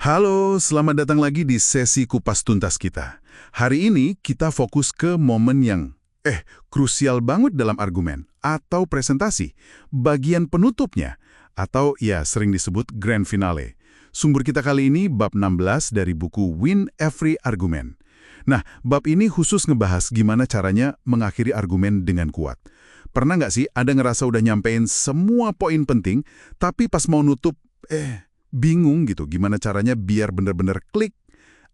Halo, selamat datang lagi di sesi kupas tuntas kita. Hari ini kita fokus ke momen yang, krusial banget dalam argumen atau presentasi, bagian penutupnya, atau ya sering disebut grand finale. Sumber kita kali ini bab 16 dari buku Win Every Argument. Nah, bab ini khusus ngebahas gimana caranya mengakhiri argumen dengan kuat. Pernah nggak sih ada ngerasa udah nyampein semua poin penting, tapi pas mau nutup, bingung gitu gimana caranya biar bener-bener klik.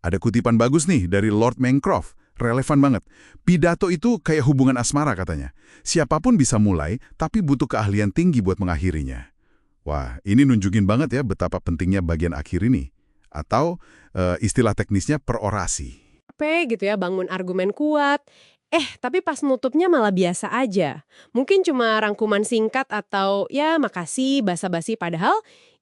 Ada kutipan bagus nih dari Lord Mancroft, relevan banget. Pidato itu kayak hubungan asmara katanya. Siapapun bisa mulai, tapi butuh keahlian tinggi buat mengakhirinya. Wah, ini nunjukin banget ya betapa pentingnya bagian akhir ini. Atau istilah teknisnya perorasi. Gitu ya, bangun argumen kuat. Tapi pas nutupnya malah biasa aja. Mungkin cuma rangkuman singkat atau ya makasih, basa-basi, padahal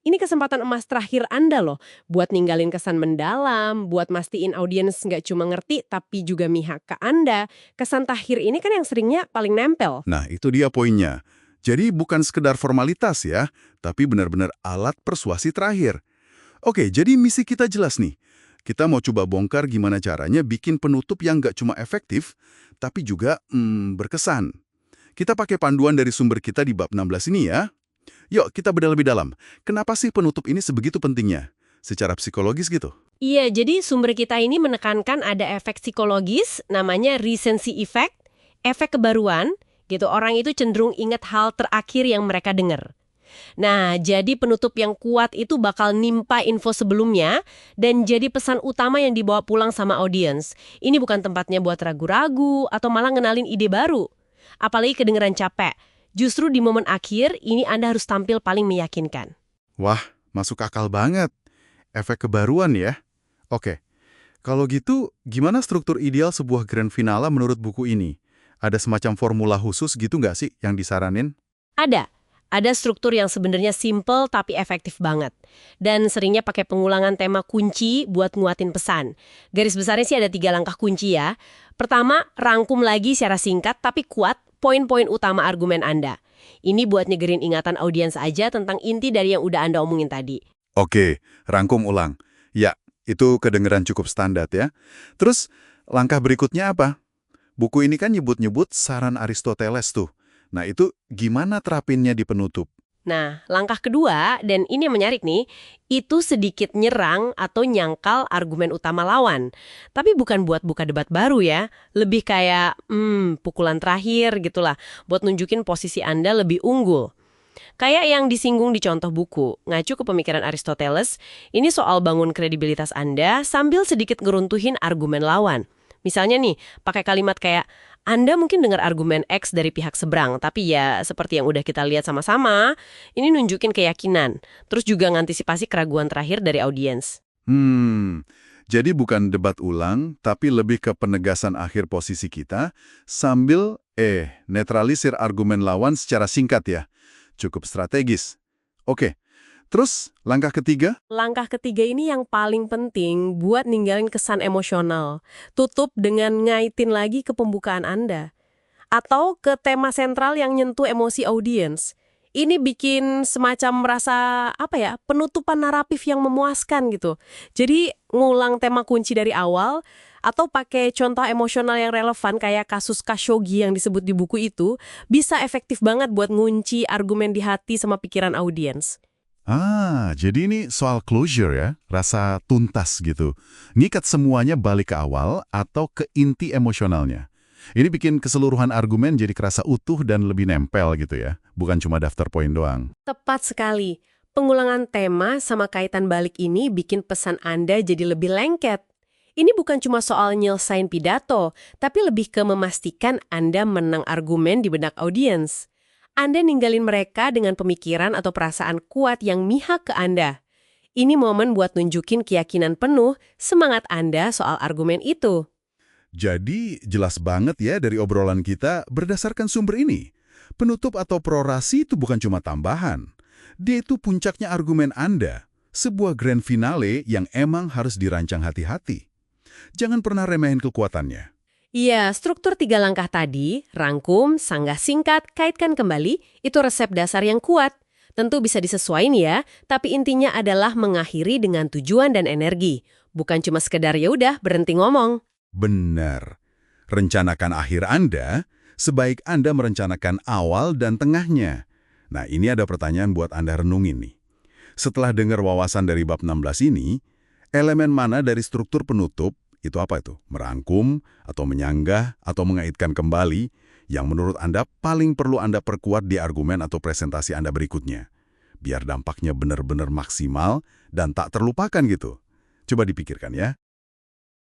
ini kesempatan emas terakhir Anda loh buat ninggalin kesan mendalam, buat mastiin audiens nggak cuma ngerti tapi juga mihak ke Anda. Kesan terakhir ini kan yang seringnya paling nempel. Nah, itu dia poinnya. Jadi bukan sekedar formalitas ya, tapi benar-benar alat persuasi terakhir. Oke, jadi misi kita jelas nih. Kita mau coba bongkar gimana caranya bikin penutup yang nggak cuma efektif, tapi juga berkesan. Kita pakai panduan dari sumber kita di bab 16 ini ya. Yuk, kita bedah lebih dalam. Kenapa sih penutup ini sebegitu pentingnya? Secara psikologis gitu. Iya, jadi sumber kita ini menekankan ada efek psikologis, namanya recency effect, efek kebaruan, gitu. Orang itu cenderung ingat hal terakhir yang mereka dengar. Nah, jadi penutup yang kuat itu bakal nimpa info sebelumnya dan jadi pesan utama yang dibawa pulang sama audiens. Ini bukan tempatnya buat ragu-ragu atau malah ngenalin ide baru. Apalagi kedengeran capek. Justru di momen akhir, ini Anda harus tampil paling meyakinkan. Wah, masuk akal banget. Efek kebaruan ya. Oke, kalau gitu gimana struktur ideal sebuah grand finale menurut buku ini? Ada semacam formula khusus gitu nggak sih yang disaranin? Ada. Ada struktur yang sebenarnya simple tapi efektif banget. Dan seringnya pakai pengulangan tema kunci buat nguatin pesan. Garis besarnya sih ada 3 langkah kunci ya. Pertama, rangkum lagi secara singkat tapi kuat poin-poin utama argumen Anda. Ini buat nyegerin ingatan audiens aja tentang inti dari yang udah Anda omongin tadi. Oke, rangkum ulang. Ya, itu kedengeran cukup standar ya. Terus, langkah berikutnya apa? Buku ini kan nyebut-nyebut saran Aristoteles tuh. Nah, itu gimana terapinnya di penutup? Nah, langkah kedua, dan ini yang menarik nih, itu sedikit nyerang atau nyangkal argumen utama lawan. Tapi bukan buat buka debat baru ya, lebih kayak, pukulan terakhir gitulah, buat nunjukin posisi Anda lebih unggul. Kayak yang disinggung di contoh buku, ngacu ke pemikiran Aristoteles, ini soal bangun kredibilitas Anda sambil sedikit ngeruntuhin argumen lawan. Misalnya nih, pakai kalimat kayak, Anda mungkin dengar argumen X dari pihak seberang, tapi ya seperti yang udah kita lihat sama-sama, ini nunjukin keyakinan, terus juga ngantisipasi keraguan terakhir dari audiens. Jadi bukan debat ulang, tapi lebih ke penegasan akhir posisi kita, sambil, netralisir argumen lawan secara singkat ya. Cukup strategis. Oke, terus langkah ketiga? Langkah ketiga ini yang paling penting buat ninggalin kesan emosional. Tutup dengan ngaitin lagi ke pembukaan Anda. Atau ke tema sentral yang nyentuh emosi audiens. Ini bikin semacam merasa, penutupan naratif yang memuaskan gitu. Jadi ngulang tema kunci dari awal, atau pakai contoh emosional yang relevan kayak kasus Khashoggi yang disebut di buku itu, bisa efektif banget buat ngunci argumen di hati sama pikiran audiens. Jadi ini soal closure ya, rasa tuntas gitu. Ngikat semuanya balik ke awal atau ke inti emosionalnya. Ini bikin keseluruhan argumen jadi kerasa utuh dan lebih nempel gitu ya, bukan cuma daftar poin doang. Tepat sekali. Pengulangan tema sama kaitan balik ini bikin pesan Anda jadi lebih lengket. Ini bukan cuma soal nyelesain pidato, tapi lebih ke memastikan Anda menang argumen di benak audiens. Anda ninggalin mereka dengan pemikiran atau perasaan kuat yang mihak ke Anda. Ini momen buat nunjukin keyakinan penuh semangat Anda soal argumen itu. Jadi jelas banget ya dari obrolan kita berdasarkan sumber ini. Penutup atau prorasi itu bukan cuma tambahan. Dia itu puncaknya argumen Anda. Sebuah grand finale yang emang harus dirancang hati-hati. Jangan pernah remehin kekuatannya. Iya, struktur 3 langkah tadi, rangkum, sanggah singkat, kaitkan kembali, itu resep dasar yang kuat. Tentu bisa disesuaikan ya, tapi intinya adalah mengakhiri dengan tujuan dan energi. Bukan cuma sekedar ya udah berhenti ngomong. Benar. Rencanakan akhir Anda, sebaik Anda merencanakan awal dan tengahnya. Nah, ini ada pertanyaan buat Anda renungin nih. Setelah dengar wawasan dari bab 16 ini, elemen mana dari struktur penutup, itu apa itu? Merangkum, atau menyanggah, atau mengaitkan kembali, yang menurut Anda paling perlu Anda perkuat di argumen atau presentasi Anda berikutnya. Biar dampaknya benar-benar maksimal dan tak terlupakan gitu. Coba dipikirkan ya.